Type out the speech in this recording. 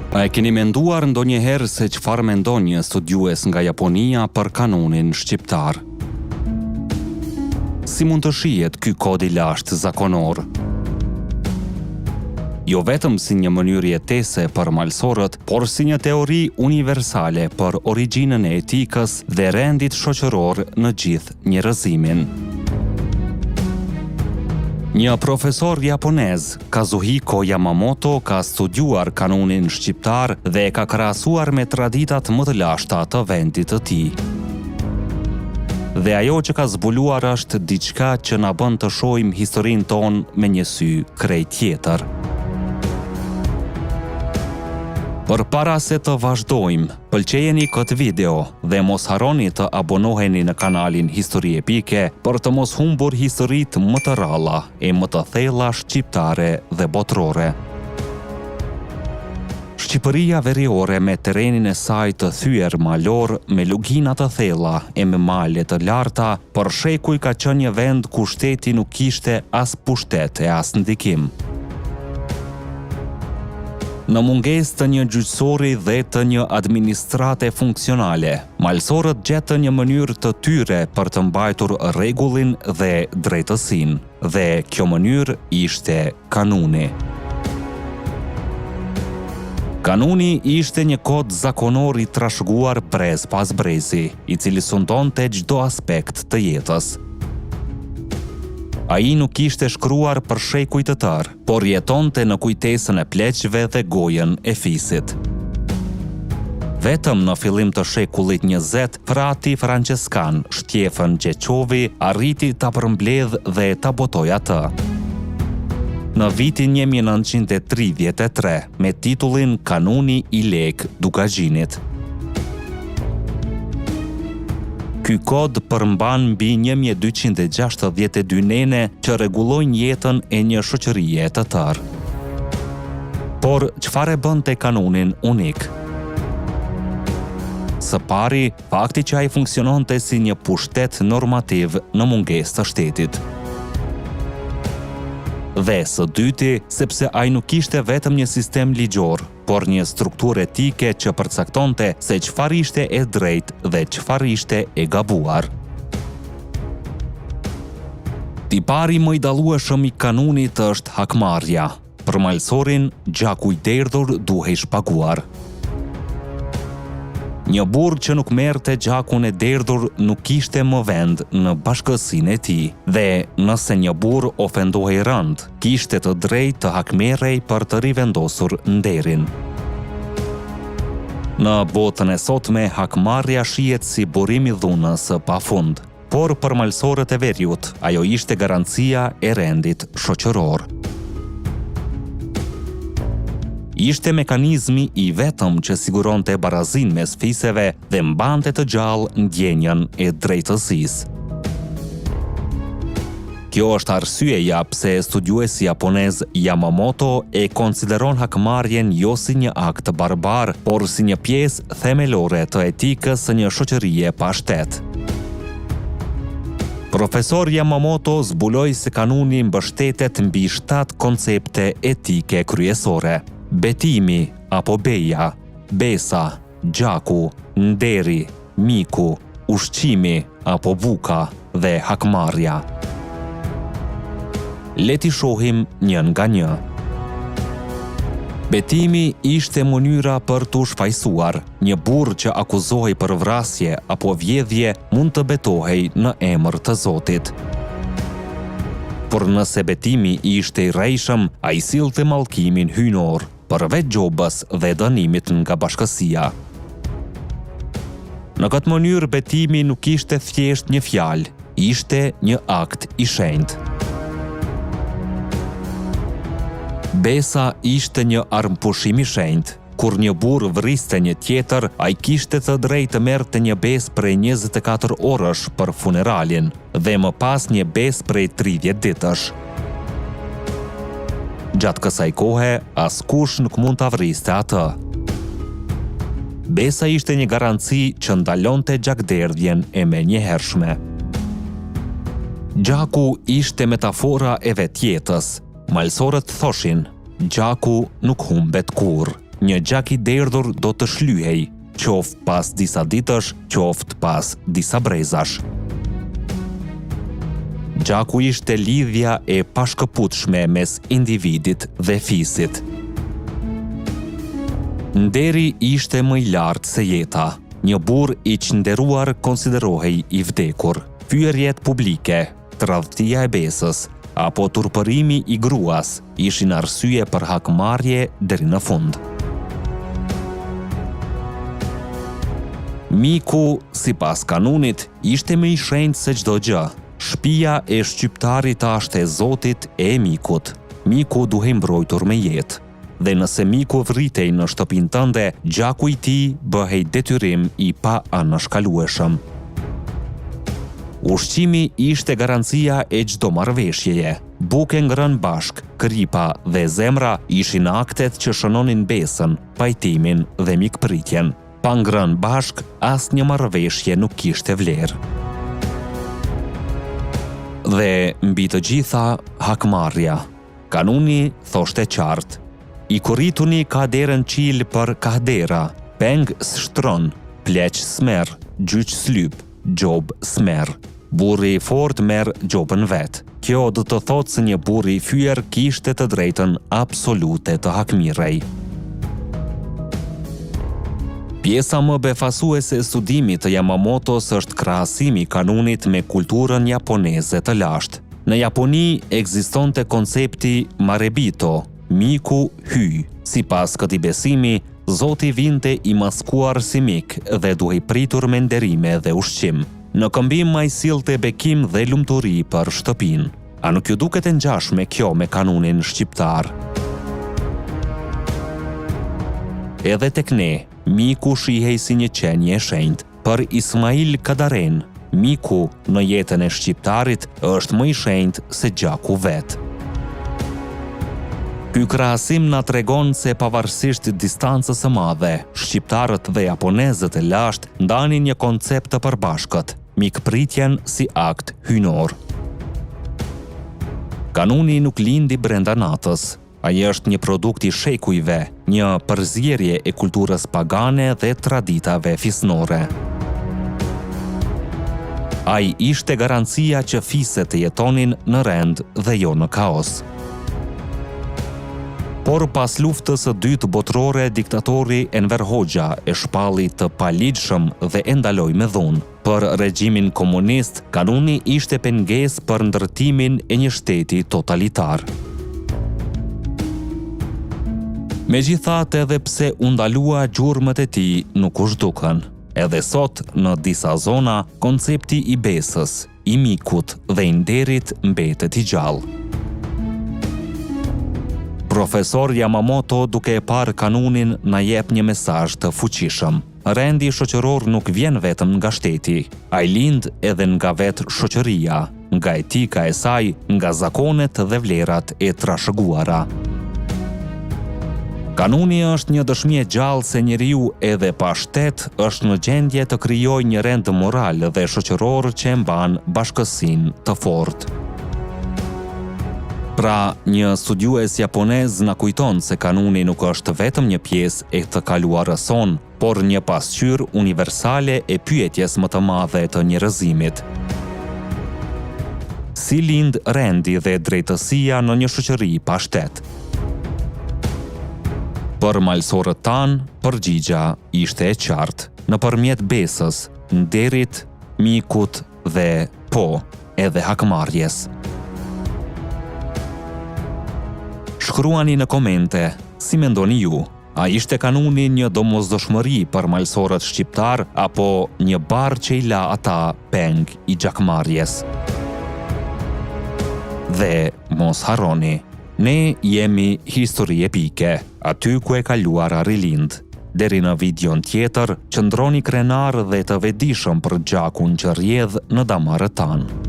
A e keni menduar ndonjëherë se çfarë mendon një studiues nga Japonia për kanunin shqiptar? Si mund të shihet ky kod i lashtë zakonor? Jo vetëm si një mënyrë jetese për malsorët, por si një teori universale për origjinën e etikës dhe rendit shoqëror në gjithë njerëzimin. Një profesor japonez, Kazuhiko Yamamoto, ka studiuar kanunin shqiptar dhe ka krahasuar me traditat më të lashta të vendit të tij. Dhe ajo që ka zbuluar është diçka që na bën të shohim historinë tonë me një sy krejt tjetër. Përpara se të vazhdojmë, pëlqejeni këtë video dhe mos harroni të abonoheni në kanalin Histori Epike për të mos humbur historitë më të ralla e më të thella shqiptare dhe botërore. Shqipëria veriore me terenin e saj të thyer malor, me lugina të thella e me male të larta, për shekuj ka qenë një vend ku shteti nuk kishte as pushtet e as ndikim. Në mungesë të një gjyqësori dhe të një administrate funksionale, malsorët gjetën një mënyrë të tyre për të mbajtur rregullin dhe drejtësinë, dhe kjo mënyrë ishte kanuni. Kanuni ishte një kod zakonor i trashëguar brez pas brezi, i cili sundonte çdo aspekt të jetës. Ai nuk ishte shkruar për shekuj të tërë, por jetonte në kujtesën e pleqve dhe gojën e fisit. Vetëm në fillim të shekullit 20, frati franceskan Shtjefan Gjeqovi arriti ta përmbledh dhe ta botoj atë. Në vitin 1933, me titullin Kanuni i Lek Dukagjinit. Ky kod përmban mbi 1262 nene që rregullojnë jetën e një shoqërie të tërë. Por çfarë bënte kanunin unik? Së pari, fakti që ai funksiononte si një pushtet normativ në mungesë të shtetit. Dhe së dyti, sepse ai nuk ishte vetëm një sistem ligjor, por një strukturë etike që përcaktonte se çfarë ishte e drejtë dhe çfarë ishte e gabuar. Tipari më i dallueshëm i kanunit është hakmarrja. Për malsorin, gjaku i derdhur duhej shpaguar. Një burr që nuk merrte gjakun e derdhur nuk kishte më vend në bashkësinë e tij, dhe nëse një burr ofendohej rënd, kishte të drejtë të hakmerrej për të rivendosur nderin. Në botën e sotme, hakmarrja shihet si burimi i dhunës së pafund, por për malsorët e veriut, ajo ishte garancia e rendit shoqëror. Ishte mekanizmi i vetëm që siguronte barazin mes fiseve dhe mbante të gjallë ndjenjën e drejtësisë. Kjo është arsyeja pse studiuesi japonez Yamamoto e konsideron hakmarrjen jo si një akt barbar, por si një pjesë themelore të etikës së një shoqërie pa shtet. Profesor Yamamoto zbuloi se kanuni mbështetet mbi 7 koncepte etike kryesore: betimi apo beja, besa, gjaku, nderi, miku, ushqimi apo buka dhe hakmarrja. Le t'i shohim njën nga një. Betimi ishte mënyra për t'u shfaqsuar. Një burr që akuzohej për vrasje apo vjedhje mund të betohej në emër të Zotit. Por nëse betimi ishte i rrejshëm, ai sillte mallkimin hyjnor, përveç gjobës dhe dënimit nga bashkësia. Në këtë mënyrë betimi nuk ishte thjesht një fjalë, ishte një akt i shenjtë. Besa ishte një armpushim i shenjtë. Kur një burr vriste një tjetër, ai kishte të drejtë të merrte një besë prej 24 orësh për funeralin dhe më pas një besë prej 30 ditësh. Gjatë kësaj kohe, askush nuk mund ta vriste atë. Besa ishte një garanci që ndalonte gjakderdhjen e menjëhershme. Gjaku ishte metafora e vetjetës. Malsorët thoshin, gjaku nuk humbet kurrë. një gjak i derdhur do të shlyhej, qoftë pas disa ditësh, qoftë pas disa brezash. Gjaku ishte lidhja e pashkëputshme mes individit dhe fisit. Nderi ishte më i lartë se jeta. Një burr i nderuar konsiderohej i vdekur. Fyerjet publike, tradhtia e besës apo turpërimi i gruas ishin arsye për hakmarrje deri në fund. Miku, sipas kanunit, ishte më i shenjtë se çdo gjë. Shtëpia e shqiptarit ashte e Zotit e mikut. Miku duhej mbrojtur me jetë. Dhe nëse miku vritej në shtëpinë tënde, gjaku i tij bëhej detyrim i pa anashkalueshëm. Ushqimi ishte garancia e çdo marrëveshjeje. Buke ngrënë bashk, kripa dhe zemra ishin aktet që shënonin besën, pajtimin dhe mikpritjen. Pa ngrënë bashk, asnjë marrëveshje nuk kishte vlerë. Dhe mbi të gjitha, hakmarrja. Kanuni thoshte qartë: i kurrituni ka derën qil për kahdera, peng s'shtron, pleq s'merr, gjyq s'lyp, gjob s'merr. Burri i fortë merr gjobën vet. Kjo do të thotë se një burr i fyer kishte të drejtën absolute të hakmirrej. Pjesa më befasuese e studimit të Yamamotos është krahasimi i kanunit me kulturën japoneze të lashtë. Në Japoni ekzistonte koncepti marebito, miku hyj. Sipas këtij besimi, Zoti vinte i maskuar si mik dhe duhej pritur me nderime dhe ushqim. Në këmbim ai sillte bekim dhe lumturi për shtëpinë. A nuk ju duket e ngjashme kjo me kanunin shqiptar? Edhe tek ne, miku shihej si një qenie e shenjtë. Për Ismail Kadaren, miku në jetën e shqiptarit është më i shenjtë se gjaku vet. Ky krahasim na tregon se pavarësisht distancës së madhe, shqiptarët dhe japonezët e lashtë ndanin një koncept të përbashkët, mikpritjen si akt hyjnor. Kanuni nuk lindi brenda natës. Ai është një produkt i shekujve, një përzierje e kulturës pagane dhe traditave fisnore. Ai ishte garancia që fiset të jetonin në rend dhe jo në kaos. Por pas luftës së dytë botërore, diktatori Enver Hoxha e shpalli të paligjshëm dhe e ndaloi me dhunë. Për regjimin komunist, kanuni ishte pengesë për ndërtimin e një shteti totalitar. Megjithatë, edhe pse u ndalua, gjurmët e tij nuk u zhdukën. Edhe sot, në disa zona, koncepti i besës, i mikut dhe i nderit mbetet i gjallë. Profesor Yamamoto, duke e parë kanunin, na jep një mesazh të fuqishëm. Rendi shoqëror nuk vjen vetëm nga shteti, ai lind edhe nga vetë shoqëria, nga etika e saj, nga zakonet dhe vlerat e trashëguara. Kanuni është një dëshmi e gjallë se njeriu edhe pa shtet është në gjendje të krijojë një rend moral dhe shoqëror që e mban bashkësinë të fortë. Pra, një studiues japonez na kujton se kanuni nuk është vetëm një pjesë e të kaluarës son, por një pasqyrë universale e pyetjes më të madhe të njerëzimit. Si lind rendi dhe drejtësia në një shoqëri pa shtet? Për malsorët tanë, përgjigja ishte e qartë, nëpërmjet besës, nderit, mikut dhe edhe hakmarrjes. Shkruani në komente, si mendoni ju, a ishte kanuni një domosdoshmëri për malsorët shqiptar apo një barë që i la ata peng i gjakmarrjes? Dhe mos harroni, ne jemi histori epike, aty ku e kaluara rilind. Deri në videon tjetër, qëndroni krenar dhe të vetëdijshëm për gjakun që rrjedh në damarët tanë.